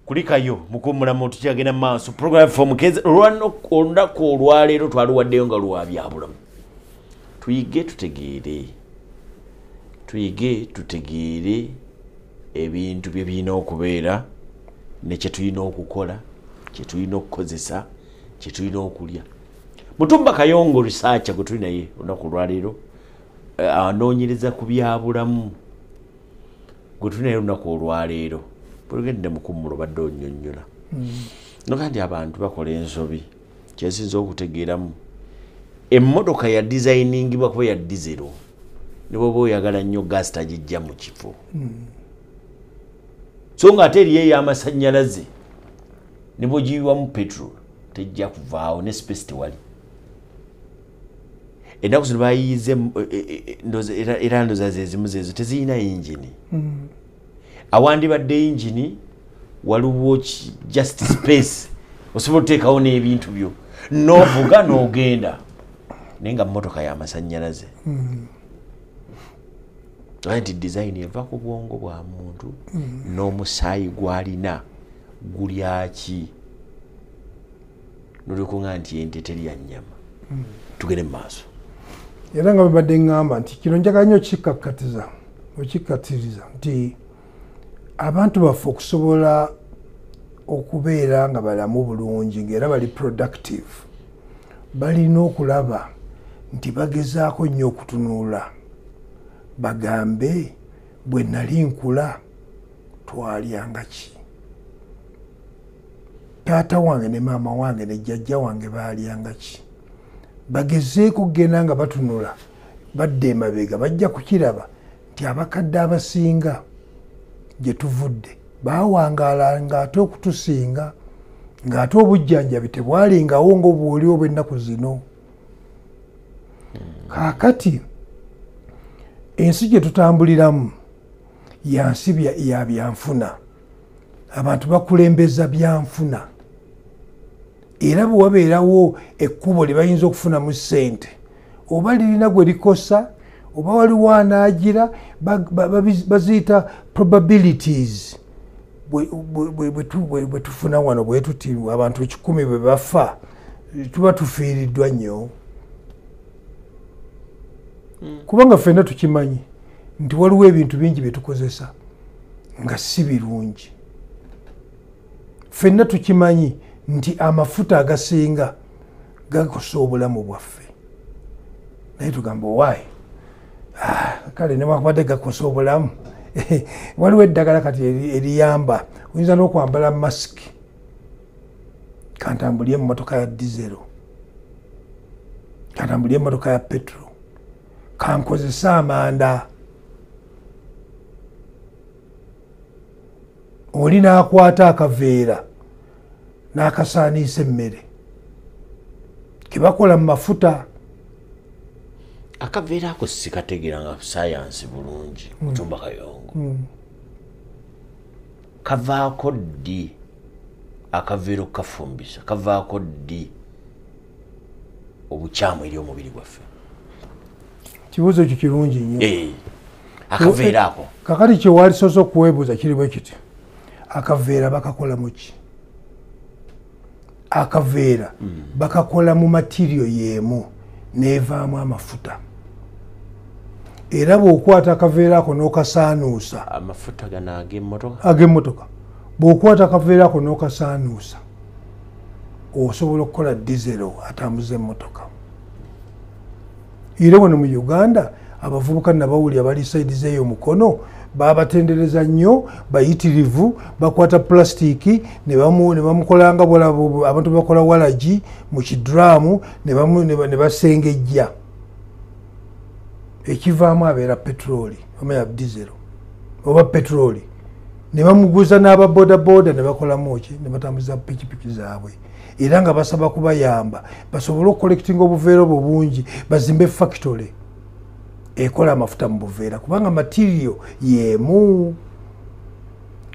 Kulikayo mukumulamu tukyagenda maaso program for mukeze olunaku olwaleero twaluwaddeyo nga lwabyabulamu. Tuyige tutegeere ebintu bye birina okubeera ne kye tulina okukola, kye tulina okukozesa, kye tulina okulya. Mutumba Kayongo research gwe tuli naye olunaku olwaleero anoonyereza ku byabulamu gwe tuli naye olunaku olwaleero. Bulugende mukumulo badde onnyonnyola. Nogandi abantu bakola ensobi kyesinza okutegeeramu. Emmotoka ya designingibwa kuba ya dizero ne bwoba oyagala nnyo gaasi tagijja mu kifo. So nga ate eriyo ey'amasannyalaze ne bw'ogiyiwamu petrol tejja kuvaawo ne space tewali. Ennaku zino bayiyize era ndoza zezimu zezo tezirina yingini. Awandibadde engine waliwo just space osobola okuteekawo n'ebintu byo n'ovuga n'ogenda naye nga mmotoka y'amasannyalaze. Nti design eva ku bwongo bwa muntu n'omusaayi gw'alina gulyaki nolikuŋŋa nti ente terya nnyama. Tugende mu maaso. Era nga babadde ŋŋamba nti kino njagala nnyo okikkatiriza nti abantu baffe okusobola okubeera nga balamu bulungi ng'era bali productive balina okulaba nti bagezaako nnyo okutunuula bagambe bwe nali nkula twalyanga ki, taata wange ne maama wange ne jjajja wange baalyanga ki. Bagezeeko okugenda nga batunula badde emabega bajja kukiraba nti abakadde abasinga gye tuvudde baawangaala ng'ate okutusinga ng'ate obujjanjabi tebwalingawo ng'obwoliwo bw'ennaku zino. Kaakati ensi gye tutambuliramu ya nsi ya byanfuna. Abantu bakulembeza byanfuna era bwe wabeerawo ekkubo lye bayinza okufunamu ssente oba lirina gwe likosa oba waliwo anaagira baziyita probabilities bwe tufuna wano bwe tuti abantu 100 bwe bafa tuba tufiiriddwa nnyo kubanga ffenna tukimanyi nti waliwo ebintu bingi bye tukozesa nga si birungi. Ffenna tukimanyi nti amafuta agasinga gakosa obulamu bwaffe naye tugamba owaayi kale newakubadde gakosa obulamu waliwo eddagala kati eriyamba oyinza n'okwambala masiki kantambulye mu motoka ya dizero kantambulye mu motoka ya petro kankozesa amanda oli n'akwata akaveera n'akasaaniisa emmere kebakola mu mafuta. Akaveera ako sikategeera nga sayansi bulungi Mutumba Kayongo kavaako ddi akaveera okukafumbisa kavaako ddi obukyamu eri omubiri gwaffe? Kibuuzo ekyo kirungi nnyo. Akaveera ako kakati kyewalisoose okuweebuuza kiri bwe kiti akaveera bakakola muki? Akaveera bakakola mu matirio y'emu neevaamu amafuta era bw'okwata akaveera ako n'okasaanuusa amafuta gano ag'emmotoka bw'okwata akaveera ako n'okasaanuusa osobola okukola dizero atambuza emmotoka. Era wano mu Uganda abavubuka nabawuli abali saidi zeeyo mukono babatendereza nnyo bayitirivu bakwata plasitiki ne bamukolanga abantu bakola walagi mu kidramu ne basengejja ekivaamu abeera petroli oba dizero oba petroli ne bamuguza n'ababodaboda ne bakolamu ki ne batambuza pikipiki zaabwe era nga basaba kubayamba basobole okukolektinga obuveera obwo bungi bazimbe factory ekola amafuta mu buveera kubanga material y'emu.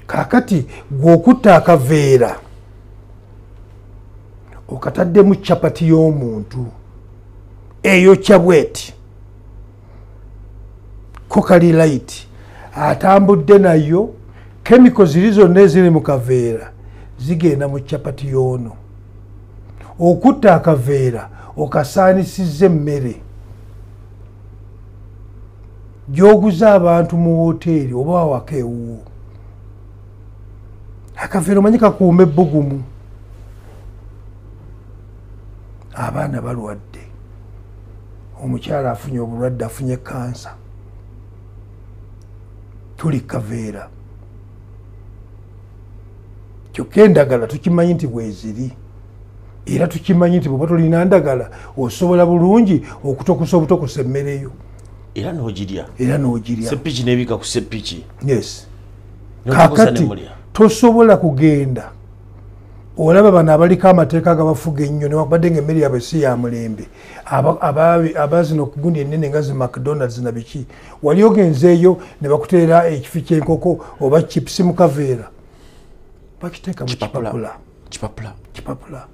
Kakati gw'okutta akaveera okataddemu capati y'omuntu eyokya bweti kokali light atambudde nayo chemical ziri zonna eziri mu kaveera zigenda mu capati y'ono. Okutta akaveera okasaanisizza emmere gyoguza abantu mu woteeri oba awaka ewuwo. Akaveera omanyi kakuuma ebbugumu. Abaana balwadde, omukyala afunye obulwadde afunye kansa, tuli kaveera. Kyokka endagala tukimanyi nti bweziri era tukimanyi nti bwoba tolina ndagala osobola bulungi okutokusa obutokusa emmere yo era n'ogirya seppiki n'ebika ku seppiki. Yes. Kakati tosobola kugenda olaba bano abaliko amateeka agabafuga ennyo newakubadde ng'emmere yaabwe si ya mulembe abazina okugundi ennene nga zi McDonald's na biki wali ogenzeeyo ne bakuteera ekifi ky'enkoko oba chips mu kaveera bakiteeka mu kipapula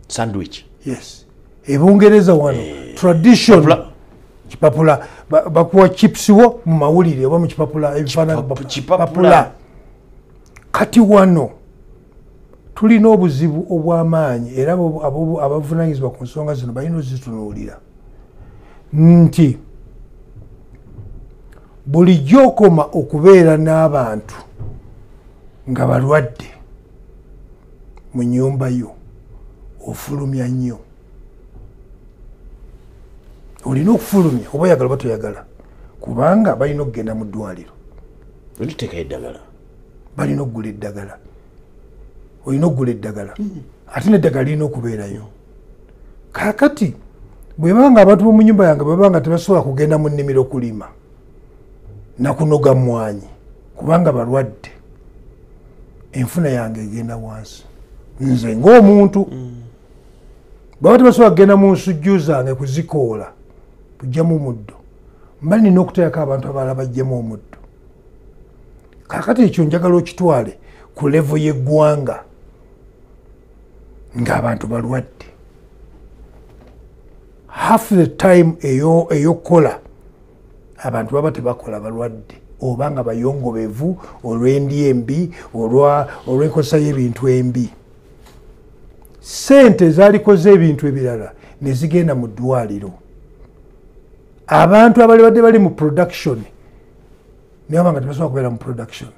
sandwich. Yes. Ebungereza wano tradition kipapula bakuwa chips wo mu mawulire oba mu kipapula ebifaanana kati wano tulina obuzibu obw'amaanyi era abavunaanyizibwa ku nsonga zino balina ozitunuulira nti bulijjo okoma okubeera n'abantu nga balwadde mu nnyumba yo ofulumya nnyo. Olina okufulumya oba oyagala oba toyagala kubanga balina okugenda mu ddwaliro balina okugula eddagala olina okugula eddagala ate n'eddagala lirina okubeerayo. Kakati bwe banga abantu b'omu nnyumba yange bwe banga tebasobola kugenda mu nnimiro kulima nakunoga mmwanyi kubanga balwadde enfuna yange egenda wansi nze ng'omuntu bwaba tebasobola kugenda mu nsujju zange kuzikoola kugyamu omuddo mba nina okuteekako abantu abalala bajjemu omuddo. Kakati ekyo njagala okitwale ku levo y'eggwanga ng'abantu balwadde half the time eyokola abantu baba tebakola balwadde oba nga bayongobevu olw'endi embi olw'enkozesa y'ebintu embi. Ssente zaalikoze ebintu ebirala ne zigenda mu ddwaliro. Abantu abalibadde bali mu production naye banga tebasobola kubeera mu production.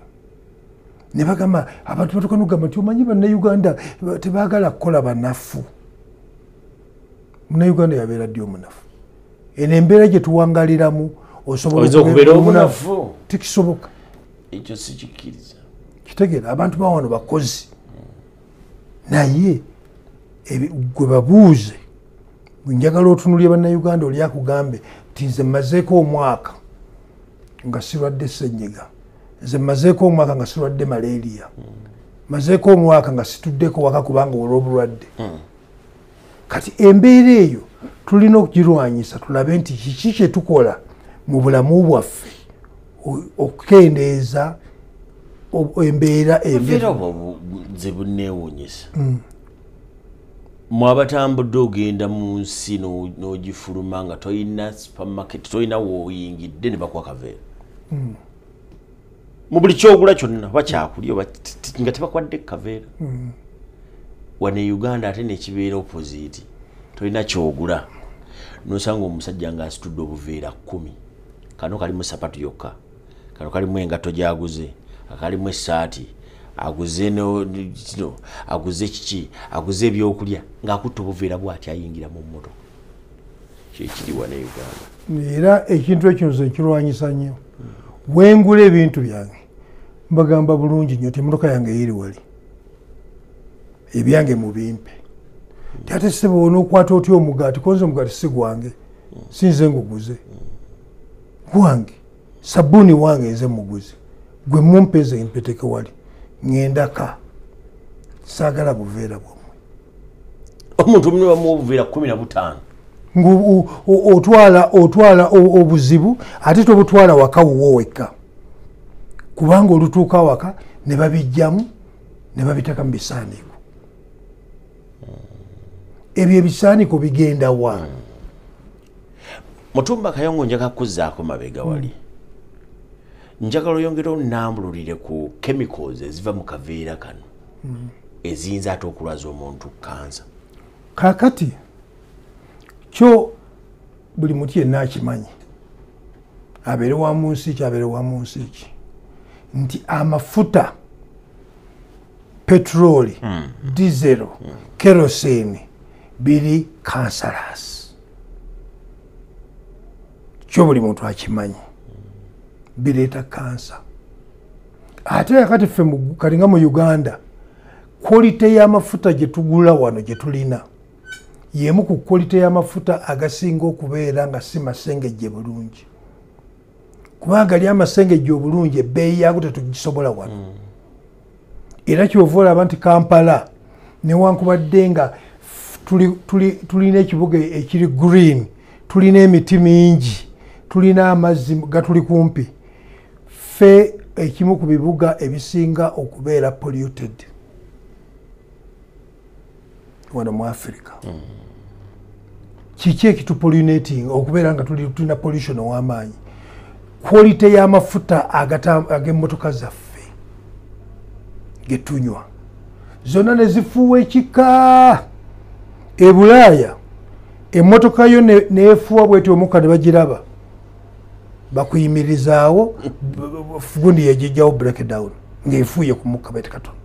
Ne bagamba abantu batuuka n'okugamba nti omanyi bannayuganda tebaagala kukola banafu. Munnayuganda yabeera ddi omunafu? Eno embeera gye tuwangaliramu osobola okubeera omunafu tekisoboka. Ekyo sikikkiriza. Kitegeera abantu bawano bakozi naye gwe babuuze njagala otunulye bannayuganda oli akugambe nti nze mmazeeko omwaka nga sirwadde ssenyiga, nze mmazeeko omwaka nga sirwadde malaria, mmazeeko omwaka nga situddeko waka kubanga olw'obulwadde. Kati embeera eyo tulina okugirwanyisa tulabe nti kiki kye tukola mu bulamu bwaffe okukendeeza embeera nze bunneewuunyisa. Mwabatambudde ogenda mu nsi n'ogifuluma nga tolina supermarket tolina wooyingidde ne bakuwa kaveera. Mu buli kyogula kyonna oba kyakulya nga tebakwadde kaveera. Wano e Uganda ate nekibeera opposite. Tolina kyogula nosanga omusajja nga asitudde obuveera 10. Kano kalimu sapatu yokka, kano kalimu engato gyaguze, akalimu essaati, aguze kiki, aguze ebyokulya ng'akutte obuveera bw'ati ayingira mu mmotoka. Kyekiri wano e Uganda. Era ekintu ekyo nze nkirwanyisa nnyo. Wengula ebintu byange mbagamba bulungi nnyo ti emmotoka yange yiri wali. Ebyange mubimpe. Ate ssebo onookwata otya omugaati konze omugaati si gwange sinze nguguze gwange sabbuuni wange nze muguze gwe mumpeze empeteke wali ŋŋendaka saagala buveera bwomwe. Omuntu omu bamuwa obuveera 15 otwala obuzibu ate tobutwala waka wuwo wekka kubanga olutuuka waka ne babijjamu ne babiteeka mu bisaaniiko. Ebyo ebisaaniko bigenda wa? Mutumba Kayongo njagala kuzzaako mabega wali. Njagala oyongera onnambululire ku chemicals eziva mu kaveera kano eziyinza ate okulwaza omuntu kansa. Kaakati kyo buli muti yenna akimanyi abeere wa mu nsi ki abeere wa mu nsi ki nti amafuta petroli diesel kerosene biri cancerous. Kyo buli muntu akimanyi bireeta kansa. Ate yakati ffe kalinga mu Uganda quality y'amafuta gye tugula wano gye tulina yemu ku quality y'amafuta agasinga okubeera nga si masengejje bulungi. Kubanga ali amasengejje obulungi ebbeeyi yaago tetugisobola wano. Era kyova olaba nti Kampala newankubadde nga tulina ekibuga ekiri green, tulina emiti mingi, tulina amazzi gatuli kumpi, ffe ekimu ku bibuga ebisinga okubeera polluted wano mu Africa. Kiki ekitupollinating okubeera nga tulina pollution ow'amaanyi? Quality y'amafuta ag'emmotoka zaffe ge tunywa zonna ne zifuuwa ekika. E Bulaaya emmotoka yo neefuuwa bweti omukka ne bagiraba bakuyimirizaawo gundi yegijjawo breakdown ng'efuuye ku mukka beti katono.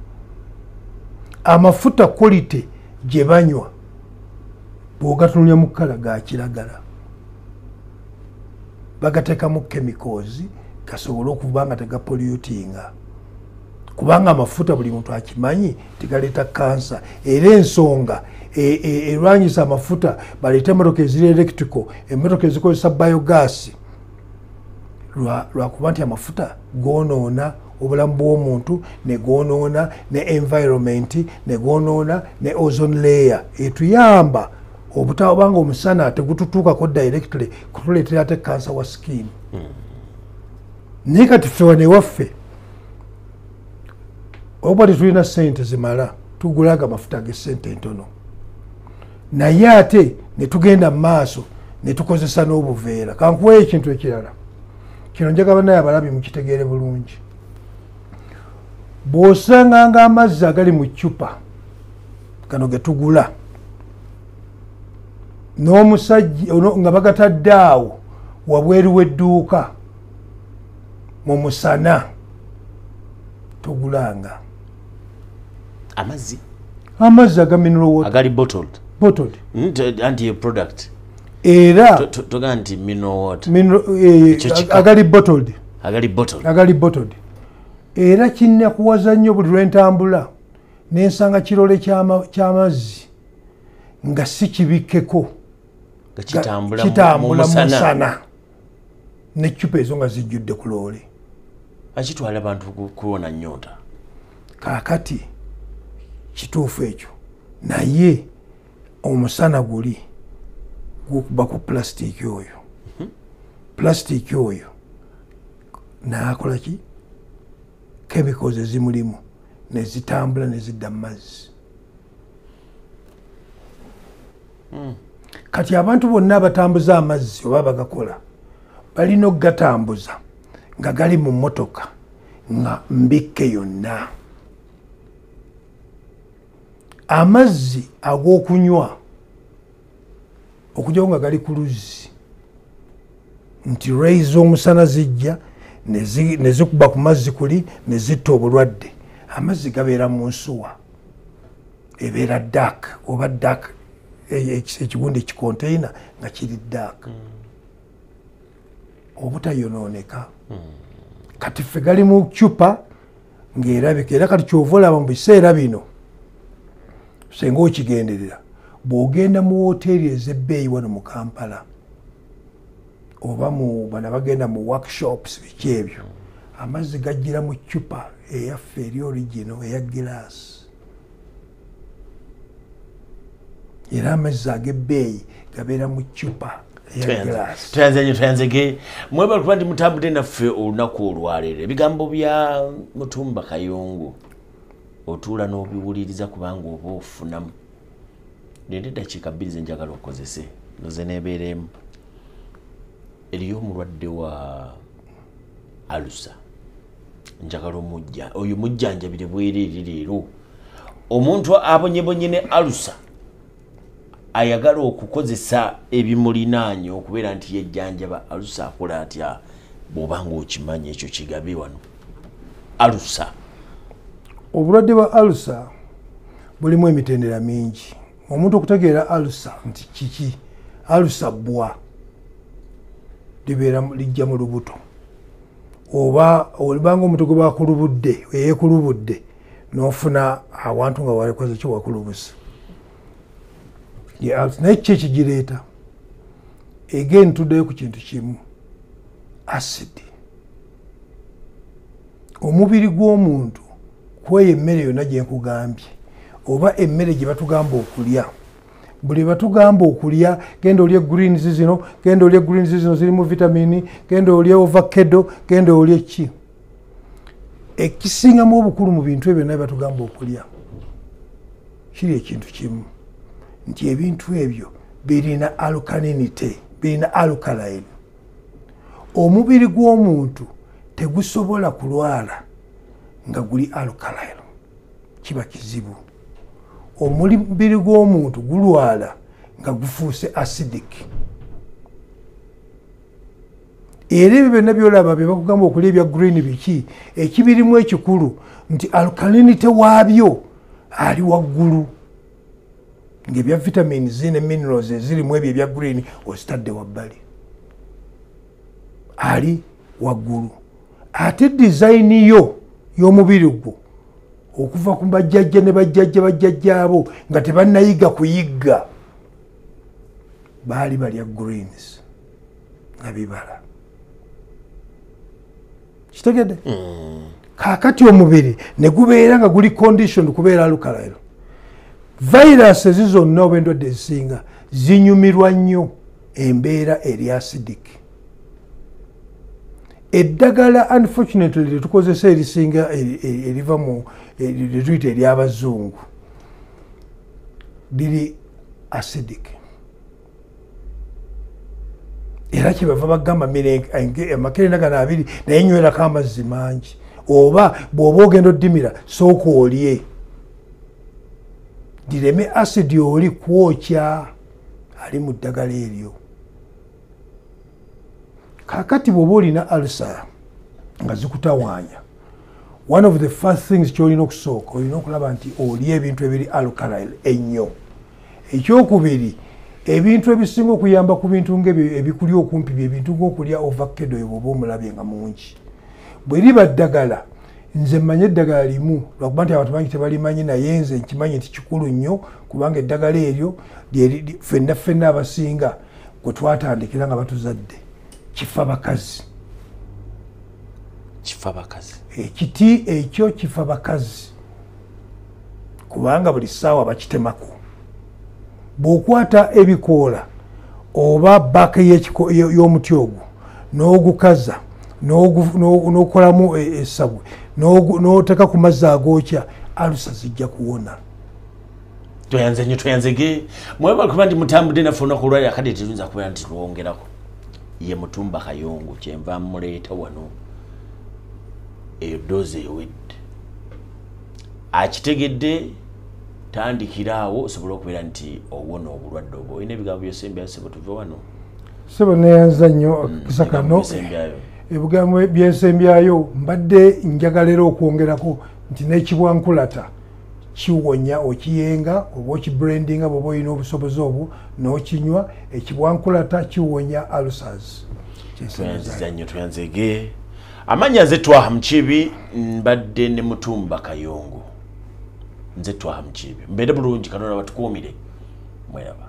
Amafuta quality gye banywa bw'ogatunulya mu kkala ga kiragala bagateekamu chemicals gasobole okuba nga tegapollutinga kubanga amafuta buli muntu akimanyi tegaleeta kansa. Era ensonga erwanyisa amafuta baleeta emmotoka eziri electrical, emmotoka ezikozesa biogas lwakuba nti amafuta goonoona obulamu bw'omuntu ne goonoona ne environment ne goonoona ne ozone layer etuyamba obutabanga omusana tegututuukako directly kutuleetera ate kansa wa skin. Naye kati ffe wane waffe oba tetulina ssente zimala tugulaga amafuta ag'essente entono naye ate ne tugenda mu maaso ne tukozesa n'obuveera. Kankuweyo ekintu ekirala kino njagala naye abalabi mukitegeere bulungi. Bw'osanganga amazzi agali mu ccupa gano ge tugula n'omusajja nga bagatadde awo wabweru w'edduuka mu musana togulanga amazzi aga mineral water agali bottled anti product era toga nti mineral water agali bottled era kinnakuwaza nnyo buli lwentambula nensanga kirole ky'amazzi nga si kibikkeko kitambula mu musana n'eccupa ezo nga zijjudde ku loole akitwala abantu kuwona nnyonta. Kaakati kituufu ekyo naye omusana guli gukuba ku plastic oyo naakola ki chemicals ezimulimu nezitambula nezidda mu mazzi. Kati abantu bonna abatambuza amazzi oba bagakola balina okugatambuza nga gali mu mmotoka nga mbikke yonna. Amazzi ag'okunywa okujjawo nga gali ku luzzi nti rays z'omusana zijja nezikuba ku mazzi kuli nezitta obulwadde. Amazzi gabeera mu nsuwa ebeera dark oba dark ekigundi ekikonteyina nga kiri dark obutayonooneka. Kati ffe gali mu ccupa ng'erabika era kati kyova olaba mu biseera bino senga okigenderera bw'ogenda mu woteeri ez'ebbeeyi wano mu Kampala oba mu bana bagenda mu workshops biki ebyo amazzi gajjira mu ccupa eyaffe eri origino eya giraasi era amazzi ag'ebbeeyi gabeera mu ccupa eya giraasi. Tuyanzege mwebale kuba ndi mutambudde naffe olunaku olwaleero. Ebigambo bya Mutumba Kayungu otuula n'obiwuliriza kubanga oba ofunamu nende eddakiika 2 ze njagala okozese noze neebeeremu. Eriyo omulwadde wa alusa njagala omujja oyo mujjanjabire bwereere leero. Omuntu abonyebonye ne alusa ayagala okukozesa ebimulinaanye okubeera nti yejjanjaba alusa akola atya bw'obanga okimanya ekyo kigabe wano alusa. Obulwadde bwa alusa bulimu emitendera mingi. Omuntu okutegeera alusa nti kiki alusa bwa libeera lijja mu lubuto oba olibanga omuntu gwe bakulubudde eyeekulubudde n'ofuna awantu nga walikoze ki wakulubusa naye ki ekigireeta again tuddeyo ku kintu kimu acid. Omubiri gw'omuntu kweyo emmere yonna gye nkugambye oba emmere gye batugamba okulya buli batugamba okulya genda olye greens zino genda olye greens zino zirimu vitamini genda olye ovacado genda olye ki ekisingamu obukulu mu bintu ebyo naye batugamba okulya kiri ekintu kimu nti ebintu ebyo birina alkalinity birina alkaline. Omubiri gw'omuntu tegusobola kulwala nga guli alkaline kiba kizibu. Omubiri gw'omuntu gulwala nga gufuuse acidic. Era ebyo byonna byolaba bye bakugamba okulya ebya green biki ekibirimu ekikulu nti alkalinity waabyo ali waggulu ng'ebya vitamins ne minerals ezirimu ebyo ebya green ozitadde wabbali ali waggulu. Ate design yo y'omubiri gwo okuva ku bajjajja ne bajjajjaabo nga tebannayiga kuyigga baali balya greens nga bibala kitegedde. Kaakati omubiri ne gubeera nga guli condition kubeera alkaline. Virus zizonna oba endwadde ezisinga zinyumirwa nnyo embeera eri acidic. Eddagala unfortunately lyetukozesa erisinga eriva mu lyetuyita ery'abazungu liri acidic. era kyebava bagamba amakerenda gano abiri naye nywerako amazzi mangi oba bw'oba ogenda oddimira sooka olye direme asidi oli kwokya ali mu ddagala eryo kakati bw'oba olina alsa nga zikutawaanya one of the first things kyolina okusooka olina okulaba nti olya ebintu ebiri alkaline ennyo ekyokubiri ebintu ebisinga okuyamba ku bintu ebikuli okumpi byebintu ng'okulya ovakkedo eyo bw'oba omulabye nga mungi bwe liba ddagala nze mmanyi eddagala limu lwakuba nti abantu bangi tebalimanyi naye nze nkimanyi nti kikulu nnyo kubanga eddagala eryo ffenna abasinga gwe twatandikira nga batuzadde kifa bakazi ekiti ekyo kifa bakazi kubanga buli ssaawa bakitemako bw'okwata ebikoola oba baka y'omuti ogwo n'ogukaza n'okolamu essabwe n'oteeka ku mazzi agookya alusa zijja kuwona toyanze nnyo toyanzege mwebala kuba ndi mutambudde naffe olunaku olwali akadde tetuyinza kubeera nti lwongerako ye Mutumba Kayongo kyenva muleeta wano eyo doozi eyowedde akitegedde tandikiraawo osobole okubeera nti owona obulwadde obwo olina ebigambo byosembyayo sebo tuve wano sebo neyanza nnyo kisa kano ebigambo byensembyayo mbadde njagala era okwongerako nti n'ekibwankulata kiwonya okiyenga oba okibrandinga bw'oba olina obusobozi obwo n'okinywa ekibwankulata kiwonya ulcers twanziza nnyo twanzege amanya nze Twaha Mukiibi mbadde ne Mutumba Kayongo nze Twaha Mukiibi mbeere bulungi Katonda batukuumire mweraba